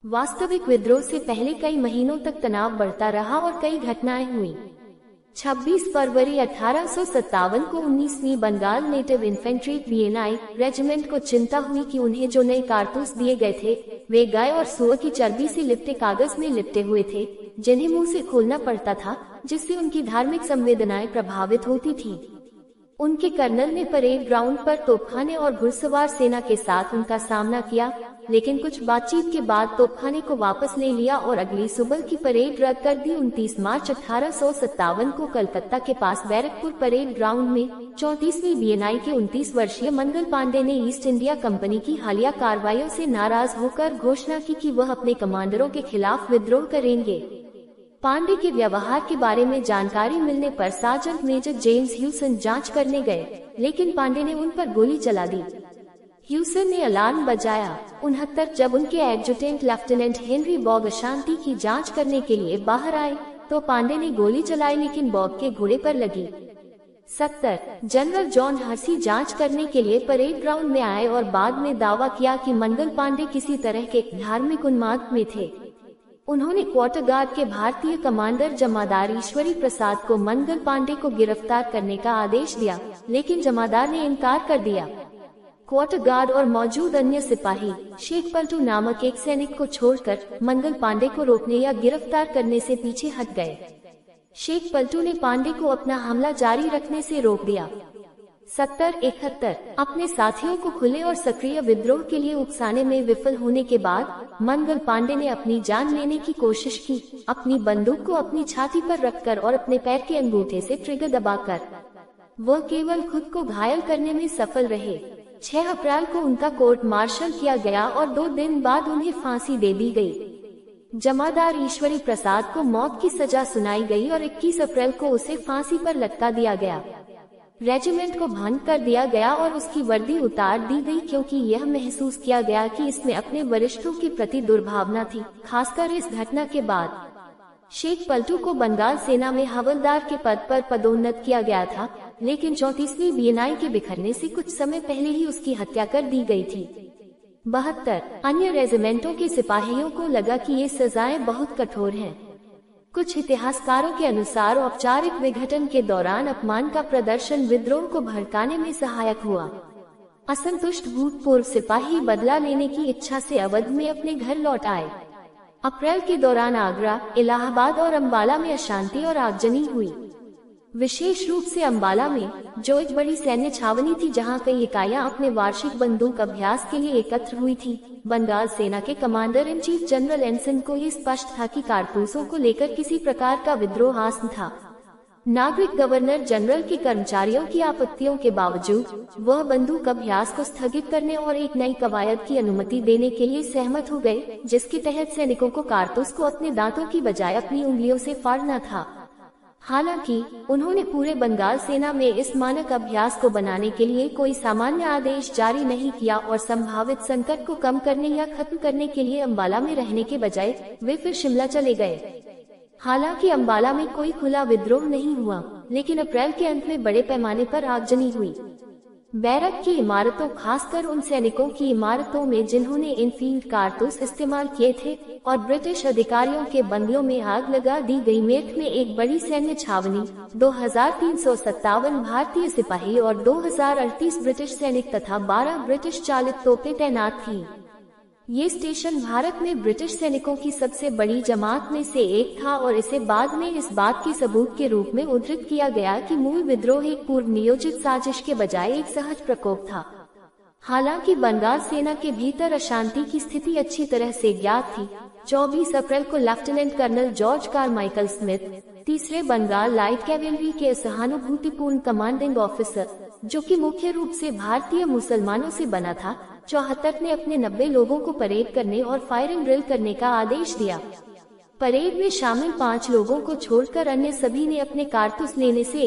वास्तविक विद्रोह से पहले कई महीनों तक तनाव बढ़ता रहा और कई घटनाएं हुई। 26 फरवरी 1857 को 19वीं Bengal native infantry BNI regiment को चिंता हुई कि उन्हें जो नए कारतूस दिए गए थे वे गाय और सुअर की चर्बी से लिपटे कागज में लिपटे हुए थे, जिन्हें मुंह से खोलना पड़ता था, जिससे उनकी धार्मिक संवेदनाएं प्रभावित होती थीं। उनके कर्नल ने परेड ग्राउंड पर तोपखाने और घुड़सवार सेना के साथ उनका सामना किया, लेकिन कुछ बातचीत के बाद तोपखाने को वापस ले लिया और अगली सुबह की परेड रद्द कर दी। 29 मार्च 1857 को कलकत्ता के पास बैरकपुर परेड ग्राउंड में 34वीं बीएनआई के 29 वर्षीय मंगल पांडे ने ईस्ट इंडिया कंपनी की हालिया कार्रवाइयों से नाराज होकर घोषणा की कि वह अपने कमांडरों के खिलाफ विद्रोह करेंगे। पांडे के व्यवहार के बारे में जानकारी मिलने पर सार्जेंट मेजर जेम्स ह्यूसन जांच करने गए, लेकिन पांडे ने उन पर गोली चला दी। ह्यूसन ने अलार्म बजाया। 69 जब उनके एडजुटेंट लेफ्टिनेंट हेनरी बॉग अशांति की जांच करने के लिए बाहर आए तो पांडे ने गोली चलाई, लेकिन बॉग के घोड़े पर लगी। 70 जनरल जॉन हर्सी जांच करने के लिए परेड ग्राउंड में आए और बाद में दावा किया कि मंगल पांडे किसी तरह के धार्मिक उन्माद में थे। उन्होंने क्वार्टर गार्ड के भारतीय कमांडर जमादार ईश्वरी प्रसाद को मंगल पांडे को गिरफ्तार करने का आदेश दिया, लेकिन जमादार ने इनकार कर दिया। क्वार्टर गार्ड और मौजूद अन्य सिपाही शेख पलटू नामक एक सैनिक को छोड़कर मंगल पांडे को रोकने या गिरफ्तार करने से पीछे हट गए। शेख पलटू ने पांडे को अपना हमला जारी रखने से रोक दिया। 70-71 अपने साथियों को खुले और सक्रिय विद्रोह के लिए उकसाने में विफल होने के बाद मंगल पांडे ने अपनी जान लेने की कोशिश की, अपनी बंदूक को अपनी छाती पर रखकर और अपने पैर के अंगूठे से ट्रिगर दबाकर। वह केवल खुद को घायल करने में सफल रहे। 6 अप्रैल को उनका कोर्ट मार्शल किया गया और 2 दिन बाद उन्हें फांसी दे दी गई। जमादार ईश्वरी प्रसाद को मौत की सजा सुनाई गई और 21 अप्रैल को उसे फांसी पर लटका दिया गया। रेजिमेंट को भंग कर दिया गया और उसकी वर्दी उतार दी गई, क्योंकि यह महसूस किया गया कि इसमें अपने वरिष्ठों के प्रति दुर्भावना थी। खासकर इस घटना के बाद शेख पलटू को बंगाल सेना में हवलदार के पद पर पदोन्नत किया गया था, लेकिन 34वीं बीएनआई के बिखरने से कुछ समय पहले ही उसकी हत्या कर दी गई थी। 72 अन्य रेजिमेंटों के सिपाहियों को लगा कि ये सजाएं बहुत कठोर हैं। कुछ इतिहासकारों के अनुसार औपचारिक विघटन के दौरान अपमान का प्रदर्शन विद्रोह को भड़काने में सहायक हुआ। असंतुष्ट भूतपूर्व सिपाही बदला लेने की इच्छा से अवध में अपने घर लौट आए। अप्रैल के दौरान आगरा, इलाहाबाद और अंबाला में अशांति और आगजनी हुई। विशेष रूप से अंबाला में, जो एक बड़ी सैन्य छावनी थी जहां कई इकाइयां अपने वार्षिक बंदूक अभ्यास के लिए एकत्र हुई थी, बंगाल सेना के कमांडर इन चीफ जनरल एनसन को ये स्पष्ट था कि कारतूसों को लेकर किसी प्रकार का विद्रोह आसन था। नागरिक गवर्नर जनरल के कर्मचारियों की आपत्तियों के बावजूद वह बंदूक अभ्यास को स्थगित करने और एक नई कवायद की अनुमति देने के लिए सहमत हो गए, जिसके तहत सैनिकों को कारतूस को अपने दांतों की बजाय अपनी उंगलियों से फाड़ना था। हालांकि उन्होंने पूरे बंगाल सेना में इस मानक अभ्यास को बनाने के लिए कोई सामान्य आदेश जारी नहीं किया और संभावित संकट को कम करने या खत्म करने के लिए अंबाला में रहने के बजाय वे फिर शिमला चले गए। हालांकि अंबाला में कोई खुला विद्रोह नहीं हुआ, लेकिन अप्रैल के अंत में बड़े पैमाने पर आगजनी हुई। बैरक की इमारतों, खासकर उन सैनिकों की इमारतों में जिन्होंने इनफील्ड कारतूस इस्तेमाल किए थे, और ब्रिटिश अधिकारियों के बंगलों में आग लगा दी गई। मेरठ में एक बड़ी सैन्य छावनी, 2357 भारतीय सिपाही और 2038 ब्रिटिश सैनिक तथा 12 ब्रिटिश चालित तोपें तैनात थीं। ये स्टेशन भारत में ब्रिटिश सैनिकों की सबसे बड़ी जमात में से एक था और इसे बाद में इस बात के सबूत के रूप में उद्धृत किया गया कि मूल विद्रोह एक पूर्व नियोजित साजिश के बजाय एक सहज प्रकोप था। हालांकि बंगाल सेना के भीतर अशांति की स्थिति अच्छी तरह से ज्ञात थी। 24 अप्रैल को lieutenant colonel George Carmichael Smith, तीसरे बंगाल लाइट कैवेलरी के सहानुभूतिपूर्ण कमांडिंग ऑफिसर, जो कि मुख्य रूप से भारतीय मुसलमानों से बना था, 74 ने अपने 90 लोगों को परेड करने और फायरिंग ड्रिल करने का आदेश दिया। परेड में शामिल 5 लोगों को छोड़कर अन्य सभी ने अपने कारतूस लेने से